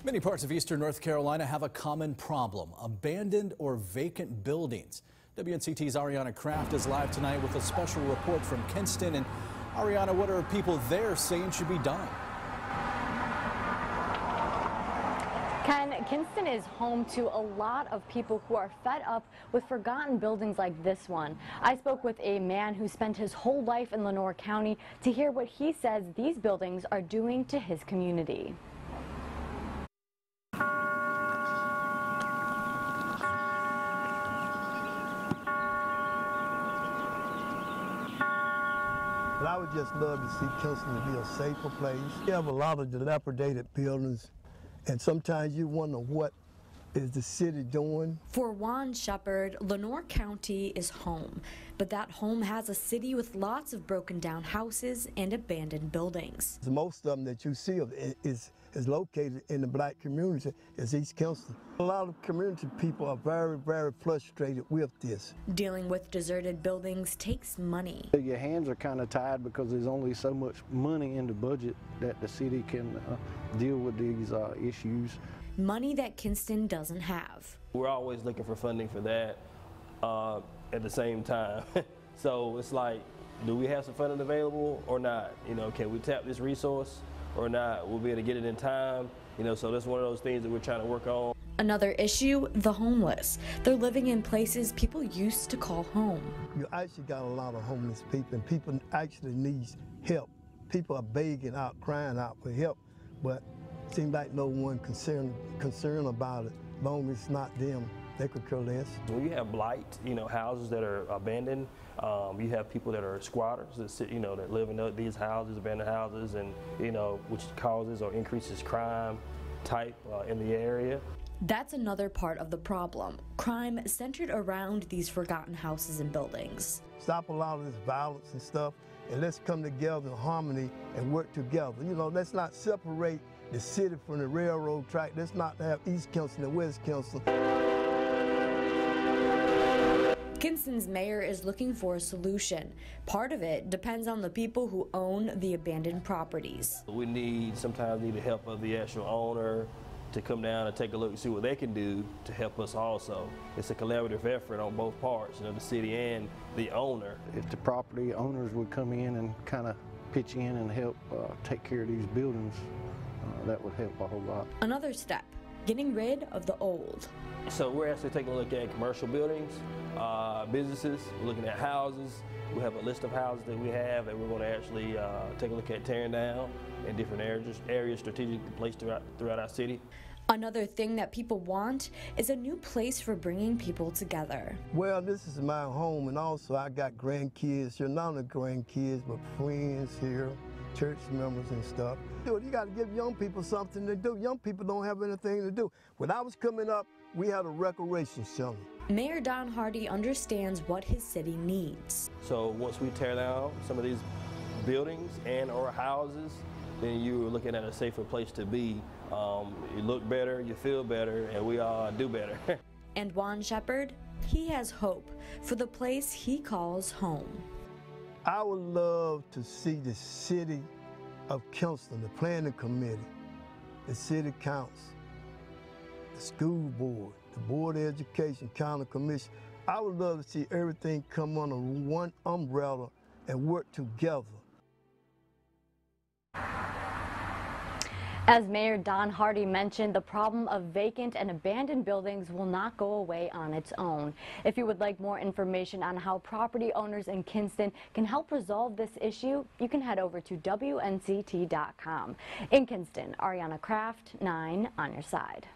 Many parts of eastern North Carolina have a common problem: abandoned or vacant buildings. WNCT's Ariana Kraft is live tonight with a special report from Kinston. And Ariana, what are people there saying should be done? Ken, Kinston is home to a lot of people who are fed up with forgotten buildings like this one. I spoke with a man who spent his whole life in Lenoir County to hear what he says these buildings are doing to his community. But I would just love to see Kinston to be a safer place. You have a lot of dilapidated buildings, and sometimes you wonder what is the city doing. For Juan Shepard, Lenoir County is home, but that home has a city with lots of broken down houses and abandoned buildings. Most of them that you see is located in the black community, is East Kinston. A lot of community people are very, very frustrated with this. Dealing with deserted buildings takes money. Your hands are kind of tied because there's only so much money in the budget that the city can deal with these issues. Money that Kinston doesn't have. We're always looking for funding for that at the same time. So it's like, do we have some funding available or not? You know, can we tap this resource or not? We'll be able to get it in time. You know, so that's one of those things that we're trying to work on. Another issue, the homeless. They're living in places people used to call home. You actually got a lot of homeless people, and people actually need help. People are begging out, crying out for help, but it seems like no one concerned about it. As long as it's not them, they could care less. When you have blight, you know, houses that are abandoned, you have people that are squatters that sit, you know, that live in these houses, abandoned houses, and you know, which causes or increases crime type in the area. That's another part of the problem. Crime centered around these forgotten houses and buildings. Stop a lot of this violence and stuff, and let's come together in harmony and work together. You know, let's not separate the city from the railroad track. Let's not have East Kinston and West Kinston. Kinston's mayor is looking for a solution. Part of it depends on the people who own the abandoned properties. We sometimes need the help of the actual owner to come down and take a look and see what they can do to help us also. It's a collaborative effort on both parts, you know, the city and the owner. If the property owners would come in and kind of pitch in and help take care of these buildings, that would help a whole lot. Another step, getting rid of the old. So we're actually taking a look at commercial buildings, businesses, we're looking at houses. We have a list of houses that we have that we're going to actually take a look at tearing down in different areas strategically placed throughout our city. Another thing that people want is a new place for bringing people together. Well, this is my home, and also I got grandkids here, not only grandkids, but friends here, church members and stuff. Dude, you got to give young people something to do. Young people don't have anything to do. When I was coming up, we had a recreation center. Mayor Don Hardy understands what his city needs. So once we tear down some of these buildings and or houses, then you're looking at a safer place to be. You look better, you feel better, and we all do better. And Juan Shepard, he has hope for the place he calls home. I would love to see the city of Kinston, the planning committee, the city council, the school board, the board of education, county commission. I would love to see everything come under one umbrella and work together. As Mayor Don Hardy mentioned, the problem of vacant and abandoned buildings will not go away on its own. If you would like more information on how property owners in Kinston can help resolve this issue, you can head over to WNCT.com. In Kinston, Ariana Kraft, 9 on your side.